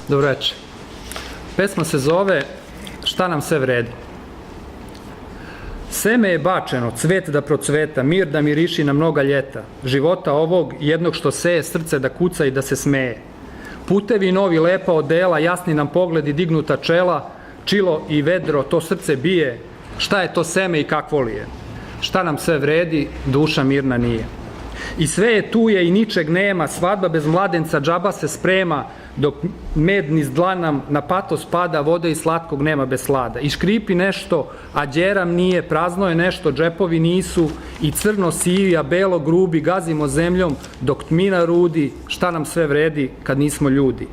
Dobro večer. Pesma se zove Šta nam sve vredi. Seme je bačeno, cvet da procveta, mir da miriši na mnoga ljeta, života ovog jednog što seje, srce da kuca i da se smeje. Putevi novi lepa odela, jasni nam pogledi, dignuta čela, čilo i vedro, to srce bije, šta je to seme i kakvo li je? Šta nam sve vredi, duša mirna nije. I sve je tuje i ničeg nema, svadba bez mladenca džaba se sprema, dok med niz dlan nam na patos pada, vode i slatkog nema bez slada. I škripi nešto, a đeram nije, prazno je nešto, džepovi nisu, i crno sivi, a belo grubi, gazimo zemljom, dok tmina rudi, šta nam sve vredi kad nismo ljudi.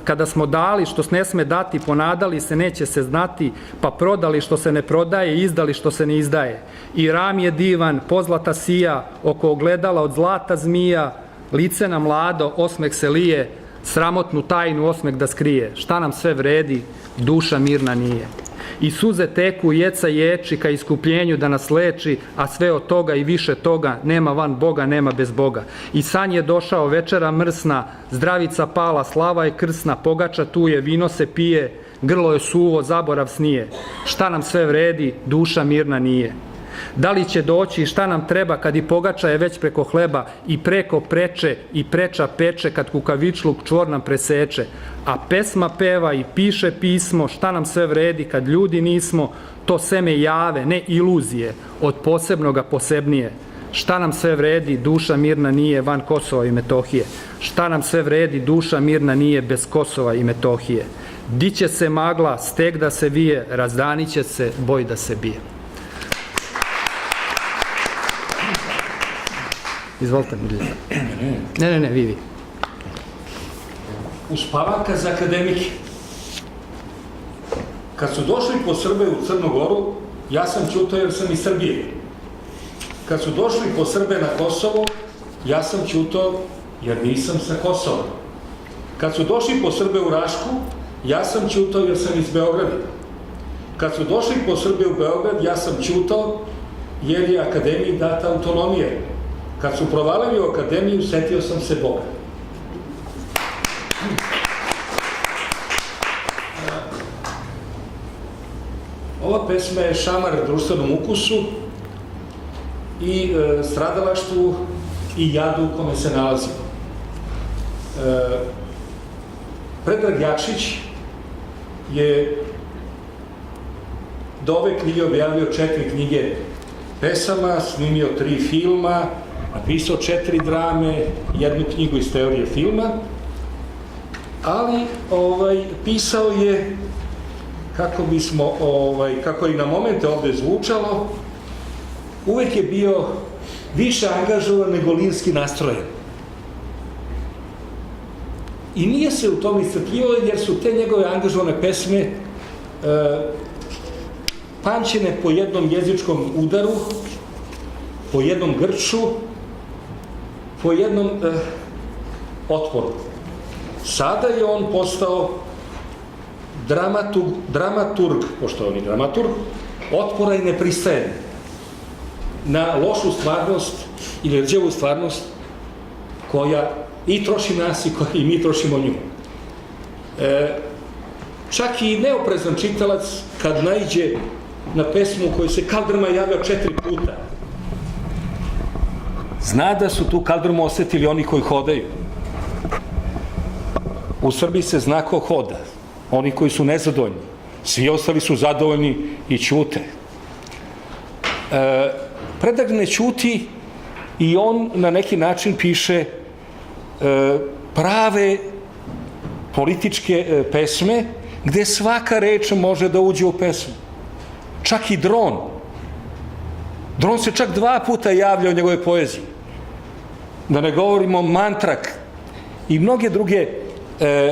Kada smo dali što se ne sme dati, ponadali se neće se znati, pa prodali što se ne prodaje, izdali što se ne izdaje. I ram je divan, pozlata sija, oko ogledala od zlata zmija, lice nam mlado, osmeh se lije, sramotnu tajnu osmeh da skrije. Šta nam sve vredi, duša mirna nije. I suze teku, jeca ječi, ka iskupljenju da nas leči, a sve od toga i više toga, nema van Boga, nema bez Boga. I san je došao, večera mrsna, zdravica pala, slava je krsna, pogača tu je, vino se pije, grlo je suvo, zaborav snije. Šta nam sve vredi, duša mirna nije. Da li će doći i šta nam treba kad i pogača je već preko hleba i preko preče i preča peče kad kukavičluk čvor nam preseče, a pesma peva i piše pismo, šta nam sve vredi kad ljudi nismo, to seme jave, ne iluzije, od posebnoga posebnije. Šta nam sve vredi, duša mirna nije van Kosova i Metohije. Šta nam sve vredi, duša mirna nije bez Kosova i Metohije. Diće se magla, steg da se vije, razdaniće se boj da se bije. Izvolite mi. Ne, vi. Uspavanka za akademike. Kad su došli po Srbe u Crnu Goru, ja sam ćutao jer sam iz Srbije. Kad su došli po Srbe na Kosovo, ja sam ćutao jer nisam sa Kosova. Kad su došli po Srbe u Rašku, ja sam ćutao jer sam iz Beograda. Kad su došli po Srbe u Beograd, ja sam ćutao jer je akademiji data autonomija. Kad su provalili u akademiju, setio sam se Boga. Ova pesma je šamar društvenom ukusu i stradalaštvu i jadu u kome se nalazimo. Predrag Jakšić je do ove knjige objavio 4 knjige pesama, snimio 3 filma, napisao 4 drame, 1 knjigu iz teorije filma, ali pisao je, kako i na momente ovde zvučalo, uvek je bio više angažovan nego lirski nastrojen. I nije se u tom iscrpljivao jer su te njegove angažovane pesme pančene po jednom jezičkom udaru, po jednom grču, po jednom otporu. Sada je on postao dramaturg, poštovani dramaturg, otpora i nepristajanja na lošu stvarnost ili rđevu stvarnost koja i troši nas i koja i mi trošimo nju. Čak i neoprezan čitalac kad naiđe na pesmu u kojoj se kaldrma javlja 4 puta, zna da su tu kaldrmu osetili oni koji hodaju. U Srbiji se zna ko hoda, oni koji su nezadovoljni. Svi ostali su zadovoljni i ćute. Predrag ne ćuti i on na neki način piše prave političke pesme gde svaka reč može da uđe u pesmu. Čak i dron. Dron se čak 2 puta javlja u njegove poeziji. Da ne govorimo mantrak i mnoge druge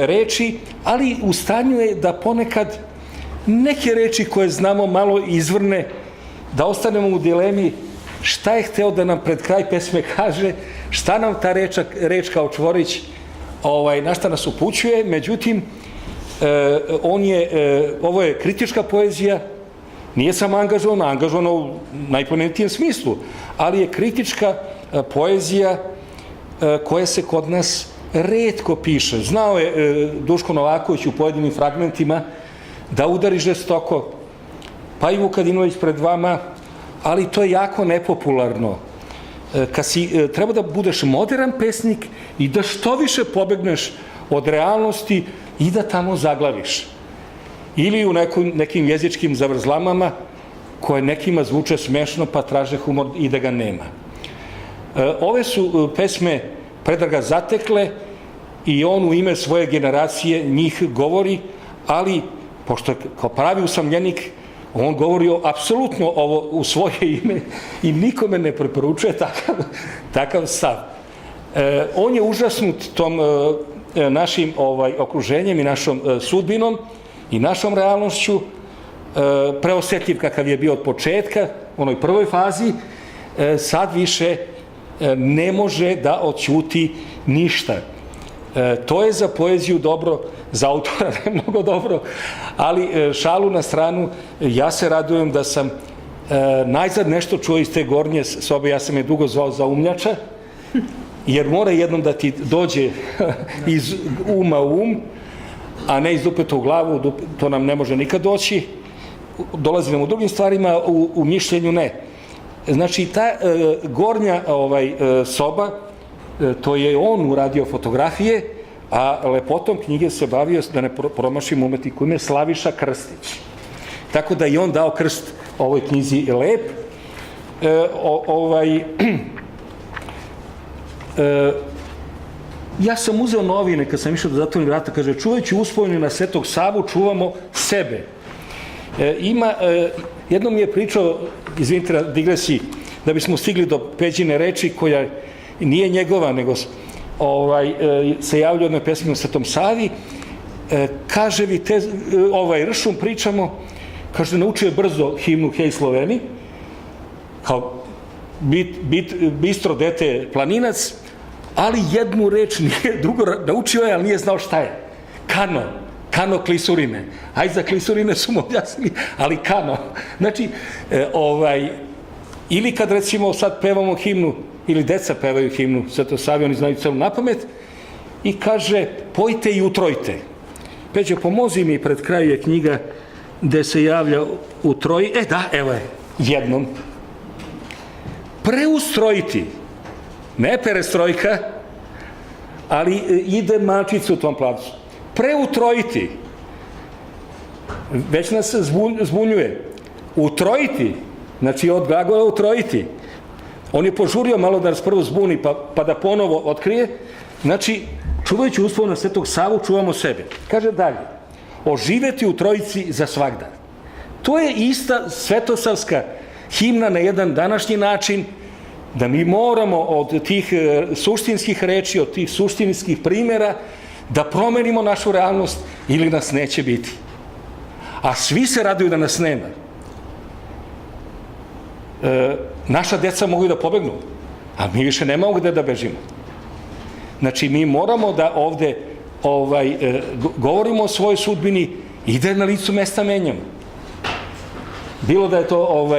reči, ali u stanju je da ponekad neke reči koje znamo malo izvrne, da ostanemo u dilemi šta je hteo da nam pred kraj pesme kaže, šta nam ta reč kao čvorić, na šta nas upućuje. Međutim, ovo je kritička poezija, nije samo angažovana u najplemenitijem smislu, ali je kritička poezija koja se kod nas retko piše. Znao je Duško Novaković u pojedinim fragmentima da udari žestoko, pa i Vukadinović pred vama, ali to je jako nepopularno. Treba da budeš modern pesnik i da što više pobegneš od realnosti i da tamo zaglaviš. Ili u nekim jezičkim zavrzlamama koje nekima zvuče smešno pa traže humor i da ga nema. Ove su pesme Predraga zatekle i on u ime svoje generacije njih govori, ali pošto je kao pravi usamljenik, on govori apsolutno ovo u svoje ime i nikome ne preporučuje takav stav. On je užasnut tom našim okruženjem i našom sudbinom i našom realnošću, preosetljiv kakav je bio od početka, u onoj prvoj fazi, sad više ne može da odćuti ništa. To je za poeziju dobro, za autora ne mnogo dobro, ali šalu na stranu, ja se radujem da sam najzad nešto čuo iz te gornje sobe, ja sam je dugo zvao za umljača, jer mora jednom da ti dođe iz uma u um, a ne iz dupeta u glavu, to nam ne može nikad doći, dolazi nam u drugim stvarima, u mišljenju ne. Znači, ta gornja soba, to je on uradio fotografije, a lepotom knjige se bavio, da ne promašim umetniku, ime Slaviša Krstić. Tako da i on dao krst ovoj knjizi lep. Ja sam uzeo novine, kad sam išao do zatvornih vrata, kaže, čuvajući uspomene na Svetog Savu, čuvamo sebe. Jednom mi je pričao, izvinite na digresiji, da bismo stigli do Peđine reči, koja nije njegova, nego se javlja od pesmi o Svetom Savi, kaže, vi Ršum pričamo, kaže, naučio je brzo himnu Hej Sloveni, kao bistro dete planinac, ali jednu reč nije dugo naučio je, ali nije znao šta je. Kano klisurine. Aj za klisurine su mu objasnili, ali kano. Znači, ili kad recimo sad pevamo himnu, ili deca pevaju himnu Svetog Savi, oni znaju celu napamet, i kaže, pojte i utrojte. Peđo, pomozi mi, pred kraju je knjiga gde se javlja u troji, evo je, jednom. Preustrojiti, ne perestrojka, ali ide malčica u tom plavcu. Preutrojiti, već nas zbunjuje. Utrojiti, znači od glagola utrojiti. On je požurio malo da nas prvo zbuni, pa da ponovo otkrije. Znači, čuvajući uspomenu na Svetog Savu, čuvamo sebe. Kaže dalje, oživeti u trojici za svagda. To je ista svetosavska himna na jedan današnji način, da mi moramo od tih suštinskih reči, od tih suštinskih primjera, da promenimo našu realnost ili nas neće biti. A svi se raduju da nas nema. Naša deca mogu da pobegnu, a mi više ne mogu gde da bežimo. Znači, mi moramo da ovde govorimo o svojoj sudbini i da na licu mesta menjamo. Bilo da je to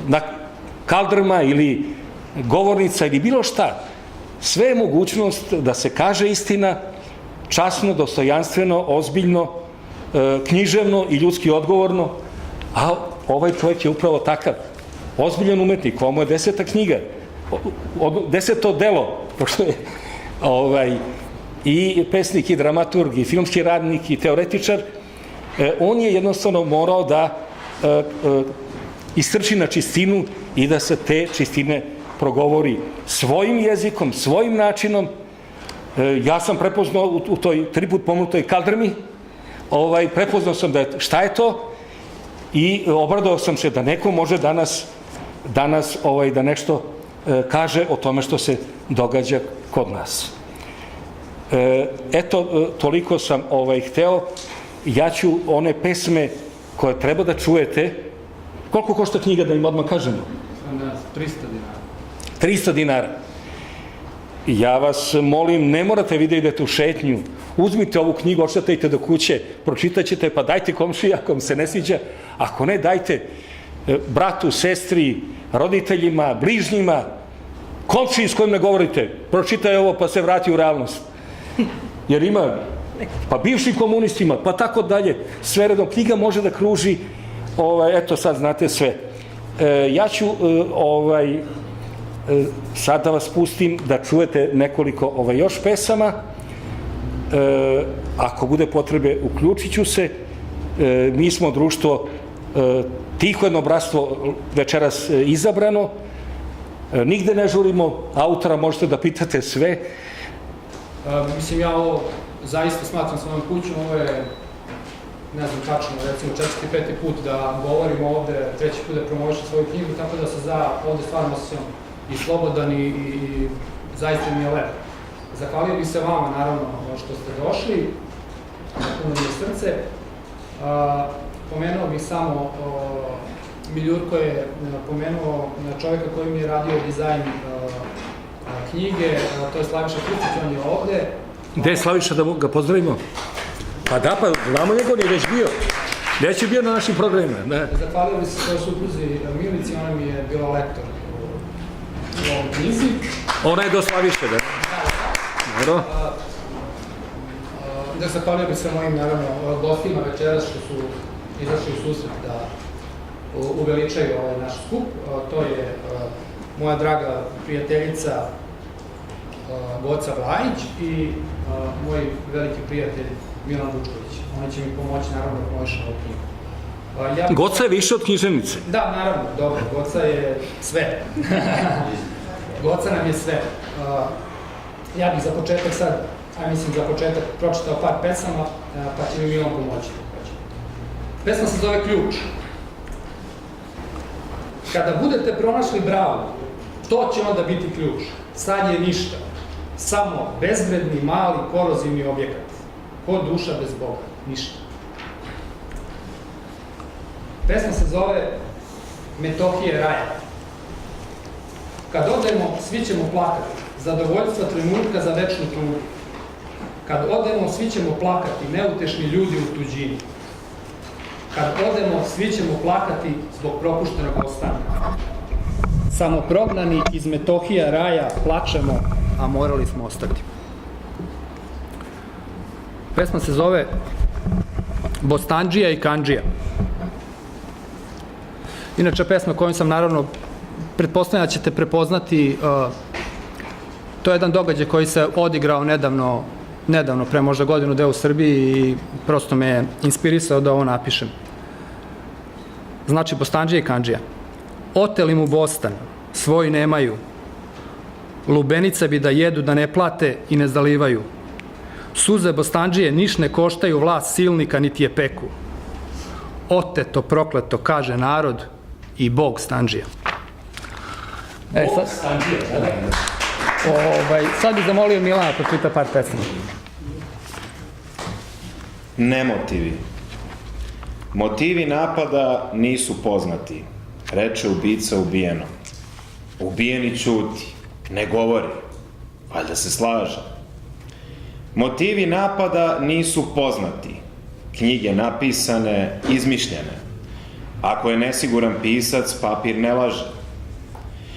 na kaldrma ili govornica ili bilo šta. Sve je mogućnost da se kaže istina, časno, dostojanstveno, ozbiljno, književno i ljudski odgovorno, a ovaj čovjek je upravo takav. Ozbiljan umetnik, ovo je 10. knjiga, 10. delo, pošto je i pesnik, i dramaturg, i filmski radnik, i teoretičar. On je jednostavno morao da istrči na čistinu i da se te čistine progovori svojim jezikom, svojim načinom. Ja sam prepoznao u toj 3 put pomnutoj kaldrmi, prepoznao sam šta je to i obradovao sam se da neko može danas da nešto kaže o tome što se događa kod nas. Eto, toliko sam hteo. Ja ću one pesme koje treba da čujete. Koliko košta knjiga, da im odmah kažemo? 300 dinara. 300 dinara. Ja vas molim, ne morate vi da idete u šetnju. Uzmite ovu knjigu, odšetajte do kuće, pročitaćete, pa dajte komšiji ako vam se ne sviđa. Ako ne, dajte bratu, sestri, roditeljima, bližnjima, komšiji s kojim ne govorite. Pročitaj ovo pa se vrati u realnost. Jer ima, pa bivši komunistima, pa tako dalje, sve redom. Knjiga može da kruži, eto sad znate sve. Ja ću sad da vas pustim da čujete nekoliko još pesama. Ako bude potrebe, uključit ću se. Mi smo društvo Tiho jednobratstvo večeras izabrano. Nigde ne žurimo, autora možete da pitate sve. Mislim, ja ovo zaista smatram svojom kućom, ovo je, ne znam tačno, recimo 4. 5. put da govorim ovde, 3. put da promovišem svoju knjigu, tako da se ovde stvarno osjećam i slobodan i zaista mi je lepo. Zahvalio bih se vama, naravno, što ste došli, na puno mi je srce. Pomenuo bih samo, Miljurko je pomenuo čoveka koji mi je radio dizajn knjige, to je Slaviša Kucić, on je ovde. Gde je Slaviša, da ga pozdravimo? Pa da, pa znamo njega, on je već bio. Već je bio na našim programima. Zahvalio bih se svojoj supruzi Milici, ona mi je bila lektor u ovom knjizi. Ona je do Slaviše, da? Dobro. Zahvalio bih se mojim, naravno, gostima večeras što su izašli u susret da uveličaju ovaj naš skup. To je moja draga prijateljica Goca Vlajić i moj veliki prijatelj Milan Vučković. Oni će mi pomoći, naravno, da promovišem ovu knjigu. Goca je više od književnice. Da, naravno, dobro. Goca je sve. Goca nam je sve. Ja bih za početak sad, mislim za početak, pročitao par pesama, pa će mi Milan pomoći. Pesma se zove Ključ. Kada budete pronašli bravu, to će onda biti ključ. Sad je ništa. Samo bezvredni, mali, korozivni objekat. Ko duša bez Boga. Ništa. Pesma se zove Metohije raja. Kad odemo, svi ćemo plakati. Zadovoljstva trenutka za večnu tugu. Kad odemo, svi ćemo plakati, neutešni ljudi u tuđini. Kad odemo, svi ćemo plakati zbog propuštenog ostanka. Samo prognani iz Metohija raja plačemo, a morali smo ostati. Pesma se zove Bostandžija i Kandžija. Inače, pesma kojom sam, naravno, pretpostavljam da ćete prepoznati, to je jedan događaj koji se odigrao nedavno, pre možda godinu, dve u Srbiji i prosto me je inspirisao da ovo napišem. Znači, Bostandžija i Kandžija. Oteli mu Bostan, svoji nemaju. Lubenice bi da jedu, da ne plate i ne zalivaju. Suze Bostandžije niš ne koštaju, vlast silnika niti je peku. Oteto, prokleto, kaže narod i Bog Standžija. Bog Standžija, da. Sad bih zamolio Milana da pročita par pesama. Nemotivi. Motivi napada nisu poznati, reče ubica ubijeno. Ubijeni ćuti, ne govori, valjda se slaže. Motivi napada nisu poznati, knjige napisane, izmišljene. Ako je nesiguran pisac, papir ne laže.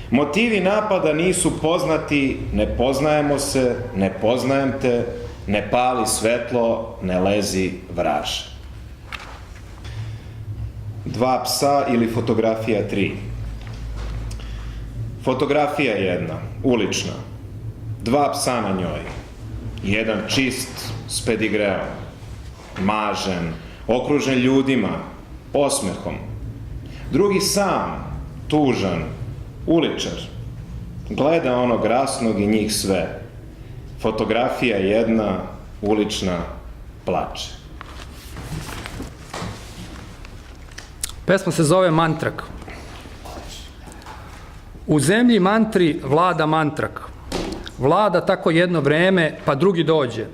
Motivi napada nisu poznati, ne poznajemo se, ne poznajem te, ne pali svetlo, ne lezi vraže. Dva psa ili fotografija 3. Fotografija jedna, ulična. Dva psa na njoj. Jedan čist, s pedigreom. Mažen, okružen ljudima, osmehom. Drugi sam, tužan, uličar. Gleda onog rasnog i njih sve. Fotografija jedna, ulična, plače. Pesma se zove Mantrak. U zemlji mantri vlada mantrak. Vlada tako jedno vreme, pa drugi dođe.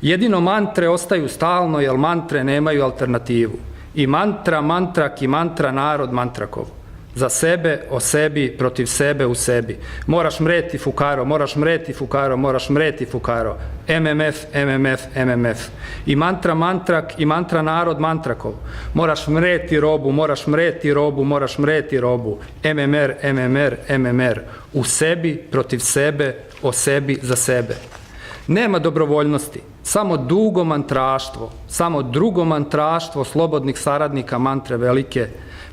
Jedino mantre ostaju stalno, jer mantre nemaju alternativu. I mantra, mantrak i mantra narod mantrakov. Za sebe, o sebi, protiv sebe, u sebi. Moraš mreti fukaro, moraš mreti fukaro, moraš mreti fukaro. MMF, MMF, MMF. I mantra mantrak i mantra narod mantrakov. Moraš mreti robu, moraš mreti robu, moraš mreti robu. MMR, MMR, MMR. U sebi, protiv sebe, o sebi, za sebe. Nema dobrovoljnosti, samo dugo mantraštvo, samo drugo mantraštvo slobodnih saradnika mantre velike,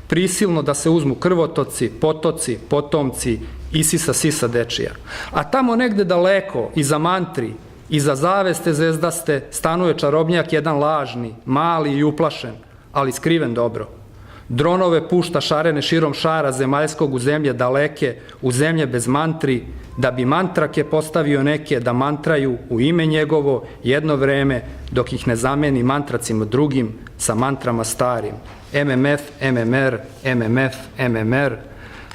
prisilno da se uzmu krvotoci, potoci, potomci, Isisa sisa dečija. A tamo negde daleko, iza mantri, iza zaveste zvezdaste, stanuje čarobnjak jedan lažni, mali i uplašen, ali skriven dobro. Dronove pušta šarene širom šara zemaljskog u zemlje daleke, u zemlje bez mantri, da bi mantrake postavio neke da mantraju u ime njegovo jedno vreme, dok ih ne zameni mantracima drugim sa mantrama starim. MMF, MMR, MMF, MMR,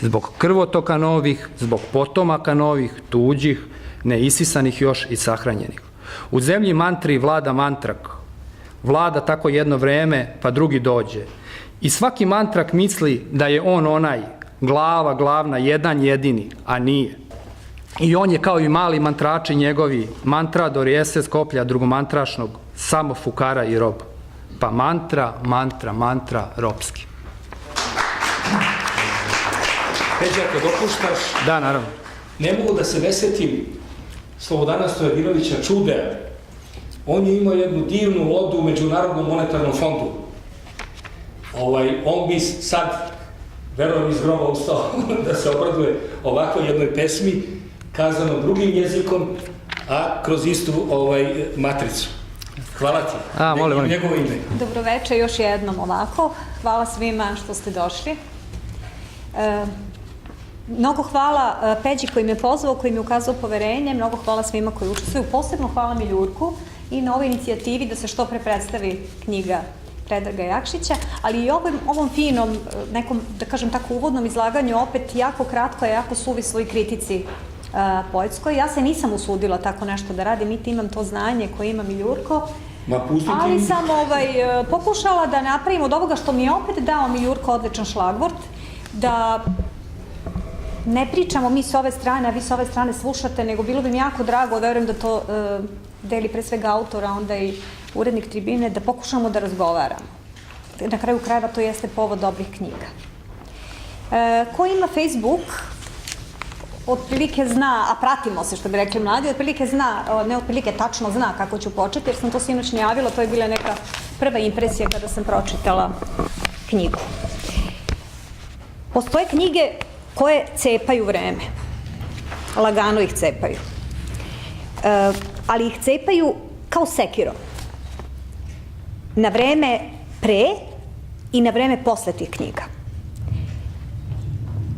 zbog krvotoka novih, zbog potomaka novih, tuđih, neisisanih još i sahranjenih. U zemlji mantri vlada mantrak. Vlada tako jedno vreme, pa drugi dođe. I svaki mantrak misli da je on onaj, glava glavna, jedan jedini, a nije. I on je kao i mali mantrači njegovi, mantrador i SS koplja drugomantrašnog, samo fukara i rob. Pa mantra, mantra, mantra, ropski. Peđa, ako dopuštaš, Da, naravno. ne mogu da se ne setim Slobodana Stojadinovića Čudea. On je imao jednu divnu odu u Međunarodnom monetarnom fondu. On bi sad, verujem, iz groba ustao da se obraduje ovako jednoj pesmi, kazano drugim jezikom, a kroz istu matricu. Hvala ti. Molim. Njegovo ime. Dobroveče još jednom ovako. Hvala svima što ste došli. Mnogo hvala Peđi koji me pozvao, koji mi ukazao poverenje, mnogo hvala svima koji učestvuju, posebno hvala Miljurku i na ovoj inicijativi da se što pre predstavi knjiga Predraga Jakšića, ali i ovom finom, nekom, da kažem tako, uvodnom izlaganju, opet jako kratko, jako suvisloj kritici poetskoj. Ja se nisam usudila tako nešto da radim, niti imam to znanje koje ima Miljurko, ali sam pokušala da napravim od ovoga što mi je opet dao Miljurko odličan šlagvort, da ne pričamo mi s ove strane, a vi s ove strane slušate, nego bilo bi mi jako drago, verujem da to deli pre svega autora, onda i urednik Tribine, da pokušamo da razgovaramo. Na kraju krajeva to jeste povod dobrih knjiga. Ko ima Facebook, otprilike zna, a pratimo se, što bi rekli mladi, otprilike zna, ne otprilike, tačno zna kako ću početi, jer sam to sinoć najavila, to je bila neka prva impresija kada sam pročitala knjigu. Postoje knjige koje cepaju vreme. Lagano ih cepaju. Ali ih cepaju kao sekirom. Na vreme pre i na vreme posle tih knjiga.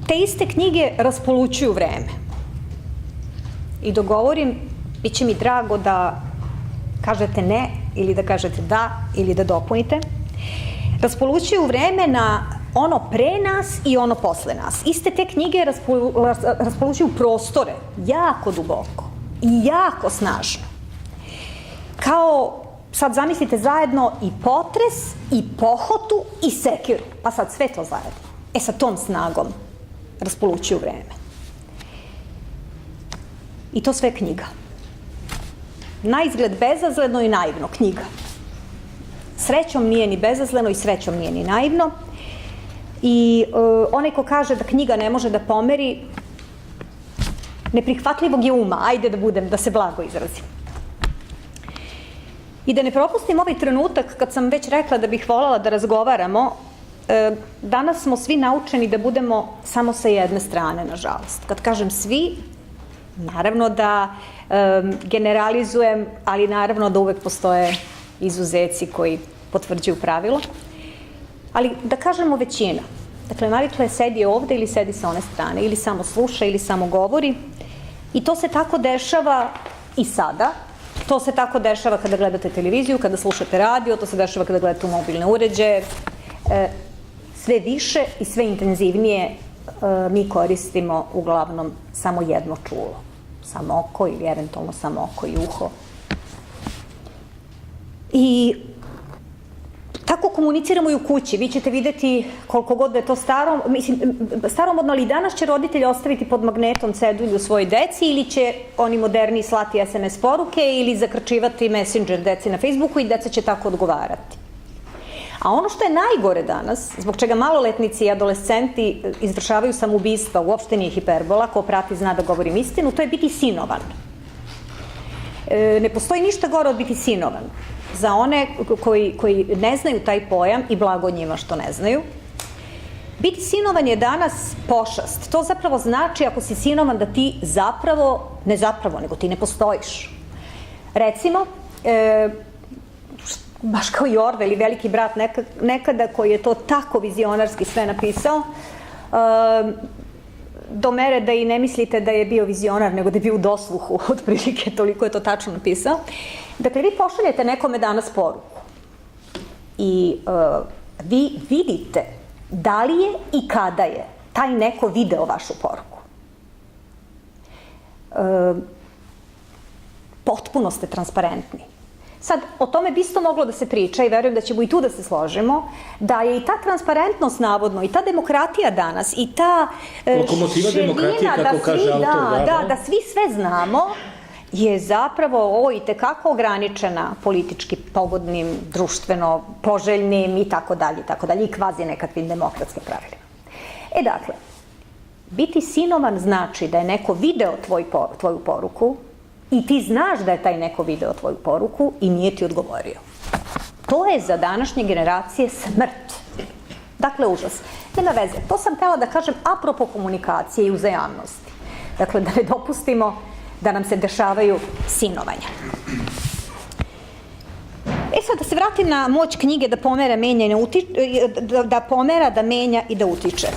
Te iste knjige raspolućuju vreme. I dok govorim, bit će mi drago da kažete ne, ili da kažete da, ili da dopunite. Raspolućuju vreme na ono pre nas i ono posle nas. Iste te knjige raspolućuju prostore, jako duboko i jako snažno. Kao, sad zamislite zajedno i potres, i pohotu, i sekiru. Pa sad sve to zajedno. Sa tom snagom raspolućuju vreme. I to sve knjiga. Naizgled bezazledno i naivno knjiga. Srećom nije ni bezazleno i srećom nije ni naivno. I onaj ko kaže da knjiga ne može da pomeri, neprihvatljivog je uma, ajde da se blago izrazim. I da ne propustim ovaj trenutak, kad sam već rekla da bih voljela da razgovaramo, danas smo svi naučeni da budemo samo sa jedne strane, nažalost. Kad kažem svi, naravno da generalizujem, ali naravno da uvek postoje izuzeci koji potvrđuju pravilo. Ali da kažemo većina. Dakle, navikla je sedi ovde ili sedi sa one strane, ili samo sluša ili samo govori. I to se tako dešava i sada. To se tako dešava kada gledate televiziju, kada slušate radio, to se dešava kada gledate u mobilne uređaje. Sve više i sve intenzivnije mi koristimo uglavnom samo jedno čulo. Samo oko ili eventualno samo oko i uho. I tako komuniciramo i u kući. Vi ćete videti koliko god da je to staromodno, ali i danas će roditelji ostaviti pod magnetom cedulju svojoj deci ili će oni moderni slati SMS poruke ili zakrčivati Messenger deci na Facebooku i deca će tako odgovarati. A ono što je najgore danas, zbog čega maloletnici i adolescenti izvršavaju samoubistva, uopšte nije hiperbola, ko prati zna da govorim istinu, to je biti sinovan. Ne postoji ništa gore od biti sinovan. Za one koji ne znaju taj pojam, i blago njima što ne znaju, biti sinovan je danas pošast. To zapravo znači, ako si sinovan, da ti zapravo, ne zapravo, nego ti ne postojiš. Recimo, baš kao i Orwell ili Veliki brat nekada, koji je to tako vizionarski sve napisao, do mere da i ne mislite da je bio vizionar, nego da je bio u dosluhu, otprilike, toliko je to tačno napisao. Dakle, vi pošaljete nekome danas poruku i vi vidite da li je i kada je taj neko video vašu poruku. Potpuno ste transparentni. Sad, o tome bi isto moglo da se priča i verujem da ćemo i tu da se složimo, da je i ta transparentnost navodno, i ta demokratija danas, i ta lokomotiva demokratije, kako kaže autor. Da svi sve znamo, je zapravo ovo i tekako ograničena politički pogodnim, društveno poželjnim i tako dalje, i kvazi nekakvim demokratskim pravilima. Dakle, biti sinovan znači da je neko video tvoju poruku i ti znaš da je taj neko video tvoju poruku i nije ti odgovorio. To je za današnje generacije smrt. Dakle, užas. Nema veze. To sam htela da kažem apropo komunikacije i uzajamnosti. Dakle, da ne dopustimo da nam se dešavaju sinovanja. Sad, da se vratim na moć knjige da pomera, menja i ne utiče, da pomera, da menja i da utiče.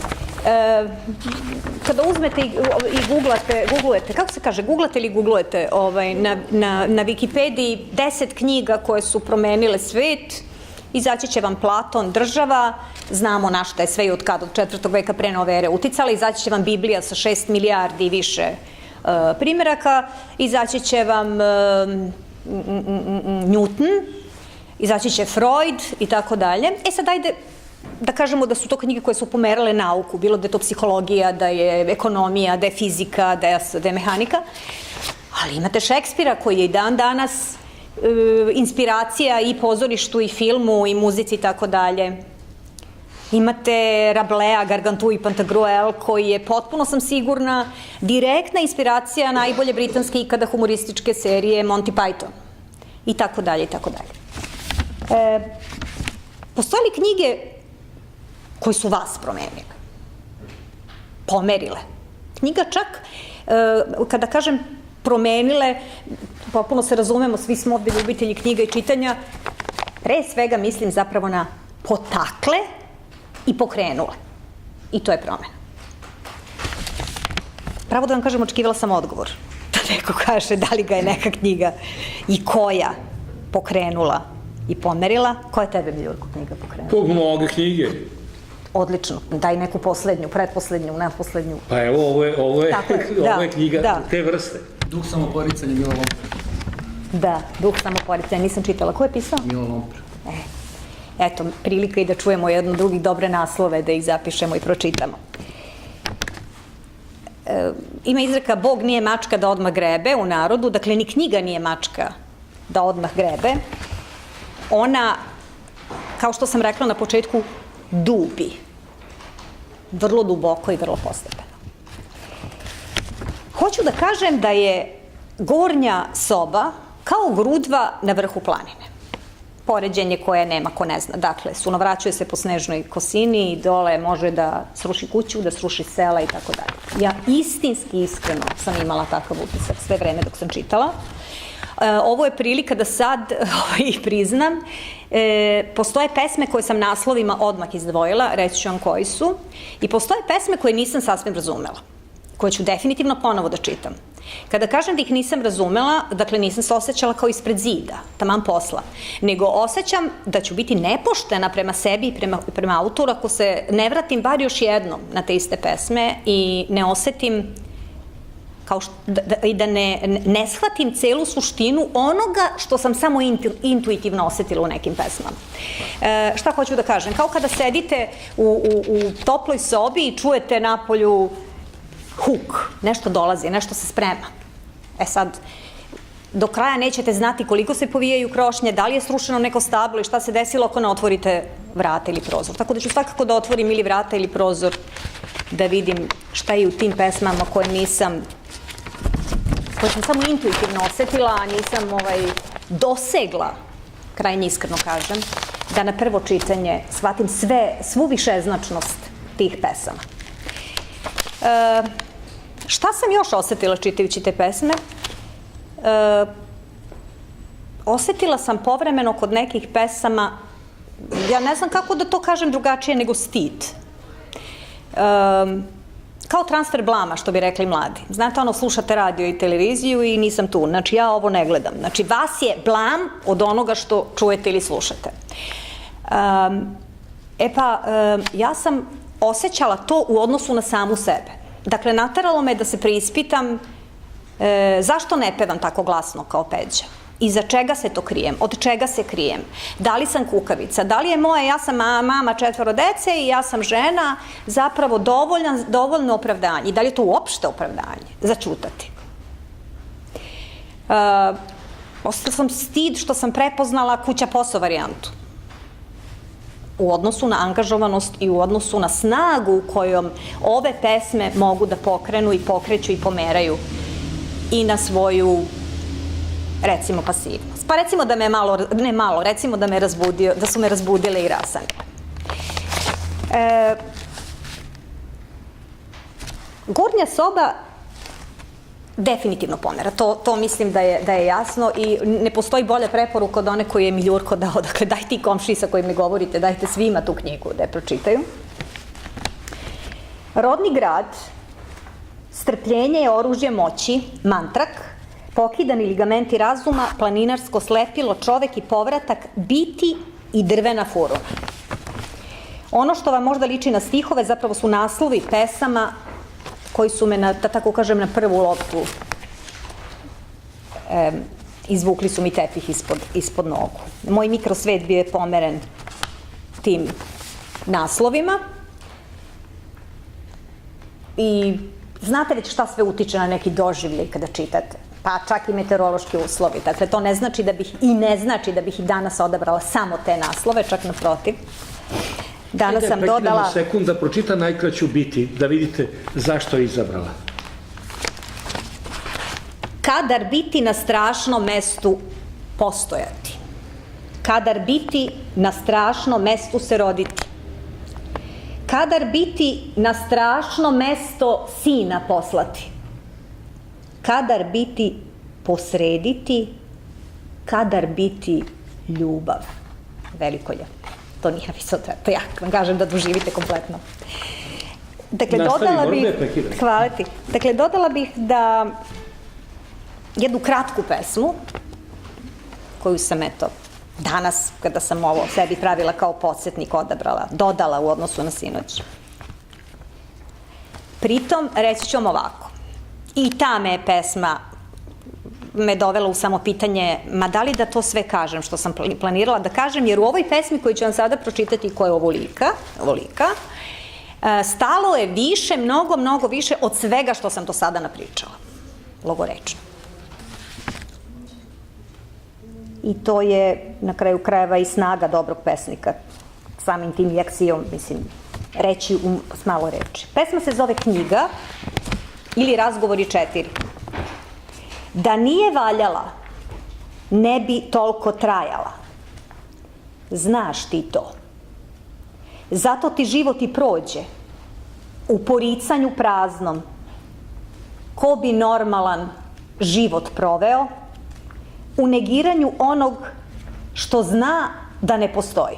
Kada uzmete i googlujete, kako se kaže, googlate ili googlujete na Wikipediji 10 knjiga koje su promenile svet, izaći će vam Platon, Država, znamo na šta je sve i od kada, od 4. veka pre nove ere uticala, izaći će vam Biblija sa 6 milijardi i više primjeraka, izaći će vam Newton, izaći će Freud i tako dalje. Sad ajde da kažemo da su to knjige koje su pomerale nauku, bilo da je to psihologija, da je ekonomija, da je fizika, da je mehanika, ali imate Šekspira koji je i dan danas inspiracija i pozorištu i filmu i muzici i tako dalje. Imate Rablea, Gargantua i Pantagruel koji je, potpuno sam sigurna, direktna inspiracija najbolje britanske ikada humorističke serije Monty Python i tako dalje i tako dalje. Postoje li knjige koje su vas promenile? Pomerile? Knjiga čak, kada kažem promenile, potpuno se razumemo, svi smo ovdje ljubitelji knjiga i čitanja, pre svega mislim zapravo na potakle i pokrenule. I to je promena. Pravo da vam kažem, očekivala sam odgovor. Da neko kaže da li ga je neka knjiga i koja pokrenula i pomerila. Koja je tebe, Miljurko, knjiga pokrenula? Mnoge knjige. Odlično. Daj neku poslednju, pretposlednju, nadposlednju. Pa evo, ovo je knjiga te vrste. Duh samoporicanja Mila Lompra. Da, Duh samoporicanja. Nisam čitala. Ko je pisao? Mila Lompra. Eto, prilika i da čujemo jedno drugih dobre naslove, da ih zapišemo i pročitamo. Ima izreka Bog nije mačka da odmah grebe u narodu, dakle ni knjiga nije mačka da odmah grebe. Ona, kao što sam rekla na početku, dubi. Vrlo duboko i vrlo postepeno. Hoću da kažem da je gornja soba kao grudva na vrhu planine. Poređenje koje nema ko ne zna. Dakle, sunovraćuje se po snežnoj kosini i dole može da sruši kuću, da sruši sela i tako dalje. Ja istinski, iskreno sam imala takav utisak sve vreme dok sam čitala. Ovo je prilika da sad ih priznam. Postoje pesme koje sam naslovima odmah izdvojila, reći ću vam koji su, i postoje pesme koje nisam sasvim razumela, koje ću definitivno ponovo da čitam. Kada kažem da ih nisam razumela, dakle nisam se osjećala kao ispred zida, taman posla, nego osjećam da ću biti nepoštena prema sebi i prema autoru ako se ne vratim bar još jednom na te iste pesme i ne osetim i da ne shvatim celu suštinu onoga što sam samo intuitivno osetila u nekim pesmama. Šta hoću da kažem? Kao kada sedite u toploj sobi i čujete napolju huk, nešto dolazi, nešto se sprema. Sad, do kraja nećete znati koliko se povijaju krošnje, da li je srušeno neko stablo i šta se desilo ako ne otvorite vrata ili prozor. Tako da ću svakako da otvorim ili vrata ili prozor da vidim šta je u tim pesmama koje nisam koje sam samo intuitivno osetila, a nisam dosegla, krajnje iskreno kažem, da na prvo čitanje shvatim svu višeznačnost tih pesama. Šta sam još osetila čitajući te pesme? Osetila sam povremeno kod nekih pesama, ja ne znam kako da to kažem drugačije nego stid. Kao transfer blama, što bi rekli mladi. Znate, slušate radio i televiziju i nisam tu. Znači, ja ovo ne gledam. Znači, vas je blam od onoga što čujete ili slušate. Ja sam osjećala to u odnosu na samu sebe. Dakle, nateralo me da se preispitam zašto ne pevam tako glasno kao Peđa. Iza čega se to krijem? Od čega se krijem? Da li sam kukavica? Da li je ja sam mama 4 dece i ja sam žena, zapravo dovoljno opravdanje? I da li je to uopšte opravdanje? Zaćutati. Osjetila sam stid što sam prepoznala Kuća posao varijantu. U odnosu na angažovanost i u odnosu na snagu kojom ove pesme mogu da pokrenu i pokreću i pomeraju i na svoju, recimo, pasivnost. Pa recimo da me recimo da su me razbudile i rasanile. Gornja soba definitivno pomera, to mislim da je jasno i ne postoji bolja preporuka od one koju je Miljurko dao, dakle daj ti komšiji sa kojim ne govorite, dajte svima tu knjigu da je pročitaju. Rodni grad, strpljenje je oružje moći, mantrak, pokidani ligamenti razuma, planinarsko slepilo, čovek i povratak, biti i drvena furuna. Ono što vam možda liči na stihove zapravo su naslovi pesama koji su me, da tako kažem, na prvu loptu izvukli su mi tepih ispod nogu. Moj mikrosvet bio je pomeren tim naslovima i znate već šta sve utiče na neki doživljaj kada čitate, pa čak i meteorološki uslovi. Dakle, to ne znači da bih i danas odabrala samo te naslove, čak naprotiv. Danas sam dodala... sekund da pročita najkraću biti, da vidite zašto je izabrala. Kadar biti na strašnom mestu postojati. Kadar biti na strašnom mestu se roditi. Kadar biti na strašno mesto sina poslati. Kadar biti posrediti. Kadar biti ljubav. Veliko je. To nije napisao, to ja vam kažem da doživite kompletno. Dakle, dodala bih da jednu kratku pesmu, koju sam, danas, kada sam ovo sebi pravila kao podsjetnik odabrala, dodala u odnosu na sinoć. Pritom, reći ću vam ovako, i ta me pesma me dovela u samo pitanje, ma da li da to sve kažem što sam planirala da kažem, jer u ovoj pesmi koju ću vam sada pročitati, koja je ovolika, stalo je više, mnogo više od svega što sam do sada napričala. Logorečno. I to je, na kraju krajeva, i snaga dobrog pesnika. Samim tim lekcijom, mislim, reći s malo reči. Pesma se zove Knjiga ili Razgovori 4. Da nije valjala, ne bi toliko trajala. Znaš ti to. Zato ti život i prođe u poricanju praznom. Ko bi normalan život proveo u negiranju onog što zna da ne postoji.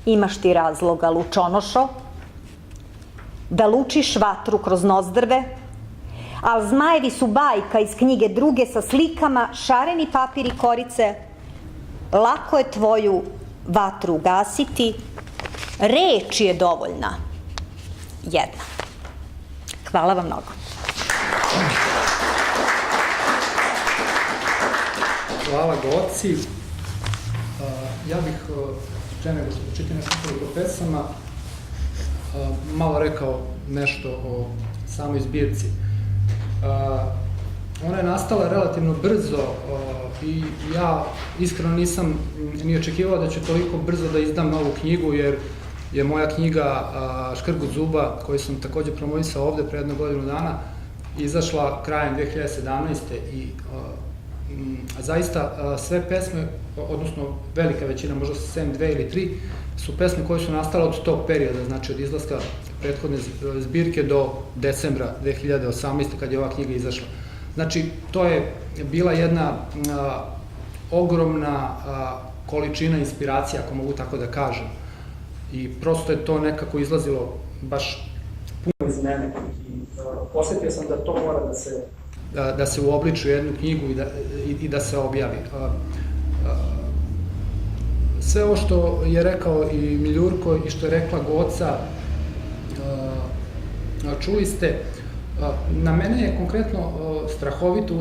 Imaš ti razloga, lučonošo, da lučiš vatru kroz nozdrve, ali zmajevi su bajka iz knjige druge sa slikama, šareni papir i korice. Lako je tvoju vatru ugasiti, reč je dovoljna. Jedna. Hvala vam mnogo. Hvala Goci. Ja bih, pre nego što čitam nekoliko pesama, malo rekao nešto o samoj zbirci. Ona je nastala relativno brzo i ja iskreno nisam ni očekivao da ću toliko brzo da izdam novu knjigu, jer je moja knjiga Škrgut zuba, koju sam takođe promovisao ovde pre 1 godinu dana, izašla krajem 2017. i zaista sve pesme, odnosno velika većina, možda sem 2 ili 3, su pesme koje su nastale od tog perioda, znači od izlaska prethodne zbirke do decembra 2018. kad je ova knjiga izašla. Znači, to je bila jedna ogromna količina inspiracija, ako mogu tako da kažem. I prosto je to nekako izlazilo baš puno iz mene. Osetio sam da to mora da se uobliči u jednu knjigu i da se objavi. Sve ovo što je rekao i Miljurko i što je rekla Goca, čuli ste, na mene je konkretno strahovito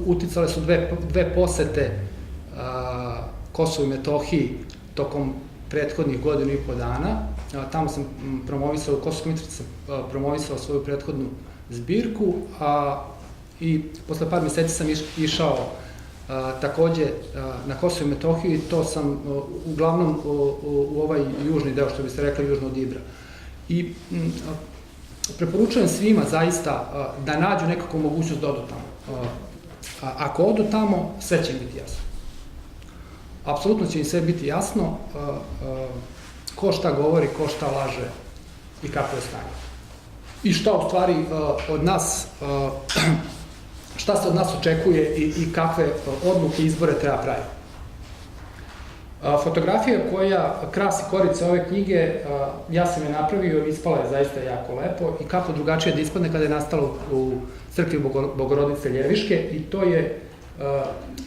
uticale su dve posete Kosovu i Metohiji tokom prethodnih godinu i po dana. Tamo sam promovisao, u Kosovskoj Mitrovici sam promovisao svoju prethodnu zbirku i posle par meseci sam išao takođe na Kosovo i Metohiju i to sam uglavnom u ovaj južni deo, što bi se rekla, južno od Ibra. I preporučujem svima zaista da nađu nekakvu mogućnost da odu tamo. Ako odu tamo, sve će im biti jasno. Apsolutno će im sve biti jasno ko šta govori, ko šta laže i kako je stanje. I šta u stvari od nas, šta se od nas očekuje i kakve odluke i izbore treba praviti. Fotografija koja krasi korice ove knjige, ja sam je napravio, ispala je zaista jako lepo i kako drugačije da ispadne kada je nastalo u crkvi Bogorodice Ljeviške i to je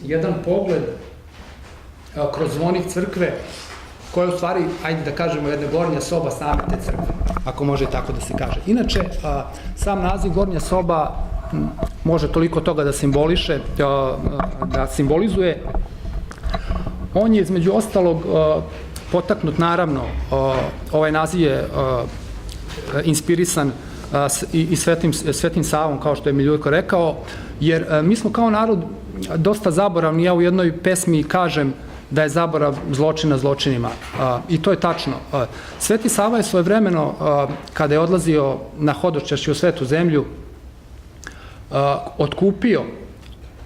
jedan pogled kroz zvonik crkve koja je u stvari, ajde da kažemo, jedna gornja soba same te crkve, ako može tako da se kaže. Inače, sam naziv gornja soba može toliko toga da simboliše, da simbolizuje. On je između ostalog potaknut, naravno, ovaj naziv je inspirisan i Svetim Savom, kao što je Miljurko rekao, jer mi smo kao narod dosta zaboravni. Ja u jednoj pesmi kažem da je zaborav zločina zločinima. I to je tačno. Sveti Sava je svojevremeno, kada je odlazio na hodočašće u Svetu zemlju, otkupio,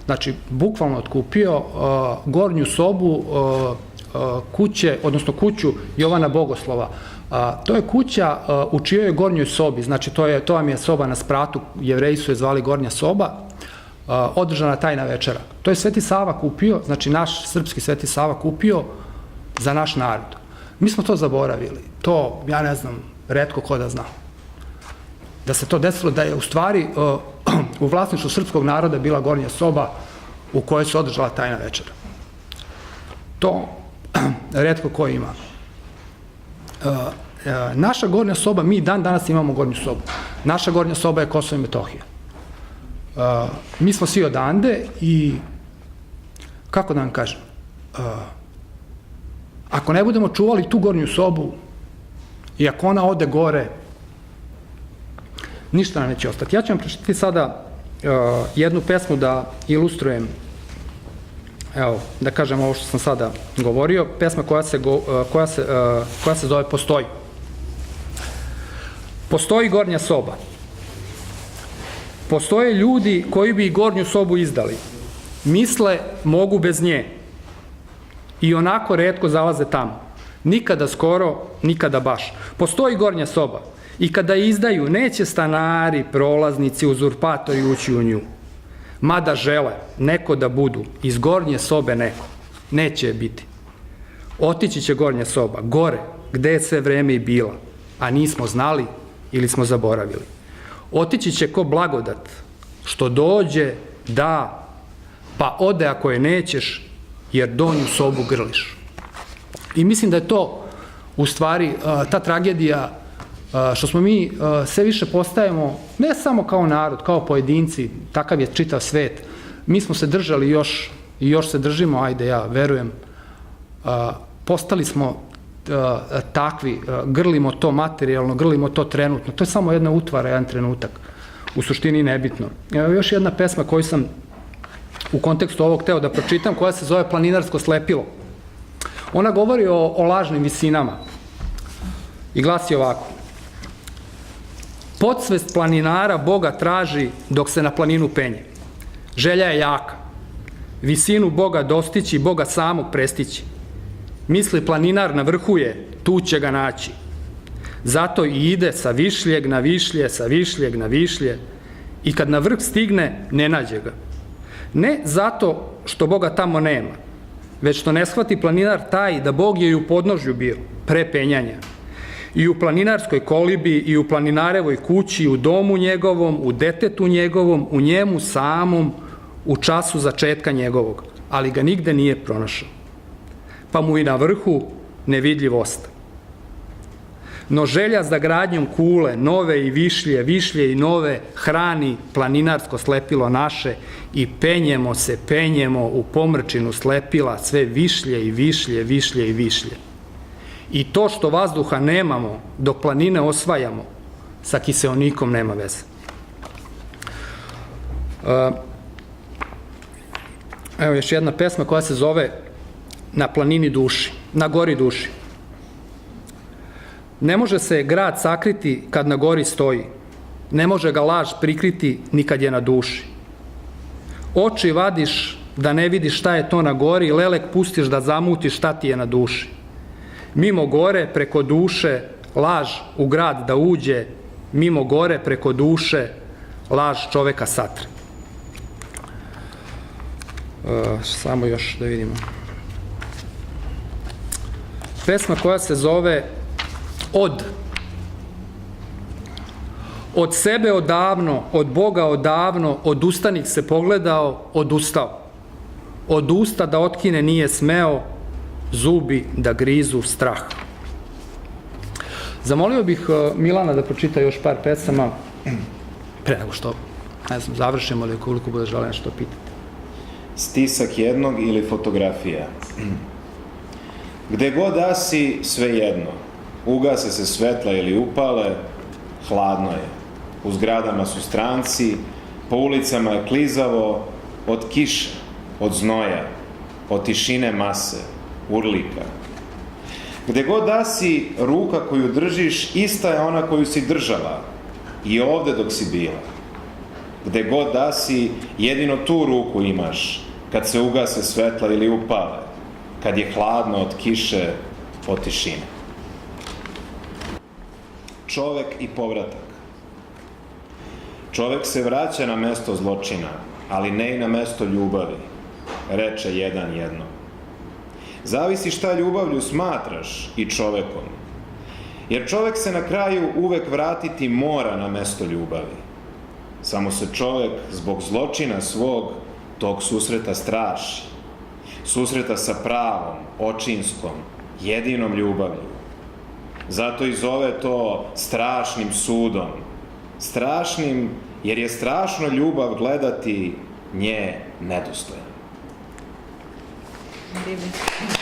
znači bukvalno otkupio gornju sobu kuće, odnosno kuću Jovana Bogoslova. To je kuća u čijoj gornjoj sobi, znači to vam je soba na spratu, Jevreji su je zvali gornja soba, održana tajna večera. To je Sveti Sava kupio, znači naš srpski Sveti Sava kupio za naš narod. Mi smo to zaboravili. To, ja ne znam, retko ko da zna. Da se to desilo, da je u stvari u vlasništvu srpskog naroda bila gornja soba u kojoj se održala tajna večera. To retko ko ima. Naša gornja soba, mi dan danas imamo gornju sobu. Naša gornja soba je Kosovo i Metohija. Mi smo svi odande i, kako da vam kažem, ako ne budemo čuvali tu gornju sobu i ako ona ode gore, ništa nam neće ostati. Ja ću vam pročitati sada jednu pesmu da ilustrujem, evo, da kažem ovo što sam sada govorio, pesma koja se zove Postoji. Postoji gornja soba. Postoje ljudi koji bi i gornju sobu izdali. Misle, mogu bez nje. I onako retko zalaze tamo. Nikada skoro, nikada baš. Postoji gornja soba. I kada izdaju, neće stanari, prolaznici, uzurpatori ući u nju. Mada žele neko da budu, iz gornje sobe neko. Neće je biti. Otići će gornja soba, gore, gde je sve vreme i bila, a nismo znali ili smo zaboravili. Otići će ko blagodat, što dođe, da, pa ode ako je nećeš, jer donju sobu grliš. I mislim da je to, u stvari, ta tragedija, što smo mi sve više postajemo, ne samo kao narod, kao pojedinci, takav je čitav svet. Mi smo se držali i još se držimo, ajde, ja verujem, postali smo takvi, grlimo to materijalno, grlimo to trenutno. To je samo jedna utvara, jedan trenutak. U suštini nebitno. Evo još jedna pesma koju sam u kontekstu ovog hteo da pročitam, koja se zove Planinarsko slepilo. Ona govori o lažnim visinama i glasi ovako. Podsvest planinara Boga traži dok se na planinu penje. Želja je jaka. Visinu Boga dostići, Boga samog prestići. Misli planinar na vrhu je, tu će ga naći. Zato i ide sa višljeg na višlje, sa višljeg na višlje i kad na vrh stigne, ne nađe ga. Ne zato što Boga tamo nema, već što ne shvati planinar taj da Bog je i u podnožju bio, pre penjanja. I u planinarskoj kolibi, i u planinarevoj kući, i u domu njegovom, u detetu njegovom, u njemu samom, u času začetka njegovog, ali ga nigde nije pronašao. Pa mu i na vrhu nevidljiv osta. No želja za gradnjom kule, nove i višlje, višlje i nove, hrani planinarsko slepilo naše i penjemo se, penjemo u pomrčinu slepila sve višlje i višlje, višlje i višlje. I to što vazduha nemamo dok planine osvajamo, sa kiseonikom nema veze. Evo još jedna pesma koja se zove Na planini duši, na gori duši. Ne može se grad sakriti kad na gori stoji. Ne može ga laž prikriti ni kad je na duši. Oči vadiš da ne vidiš šta je to na gori, lelek pustiš da zamutiš šta ti je na duši. Mimo gore, preko duše, laž u grad da uđe, mimo gore, preko duše, laž čoveka satre. Samo još da vidimo. Pesma koja se zove Od sebe odavno, od Boga odavno, od ustanik se pogledao, odustao. Od usta da otkine nije smeo, zubi da grizu strah. Zamolio bih Milana da pročita još par pesama, pre nego što, ne znam, završimo ili koliko bude žele nešto pitati. Stisak jednog ili fotografija. Gde god da si, sve jedno. Ugase se svetla ili upale, hladno je. U zgradama su stranci, po ulicama je klizavo, od kiše, od znoja, od tišine mase, urlika. Gde god da si, ruka koju držiš, ista je ona koju si držala i ovde dok si bila. Gde god da si, jedino tu ruku imaš, kad se ugase svetla ili upale, kad je hladno od kiše, od tišine. Čovek i povratak. Čovek se vraća na mesto zločina, ali ne i na mesto ljubavi, reče jedan jedno. Zavisi šta ljubavlju smatraš i čovekom, jer čovek se na kraju uvek vratiti mora na mesto ljubavi. Samo se čovek zbog zločina svog tog susreta straši. Susreta sa pravom, očinskom, jedinom ljubavlju. Zato i zove to strašnim sudom. Strašnim, jer je strašno ljubav gledati nje nedostojan. Divno.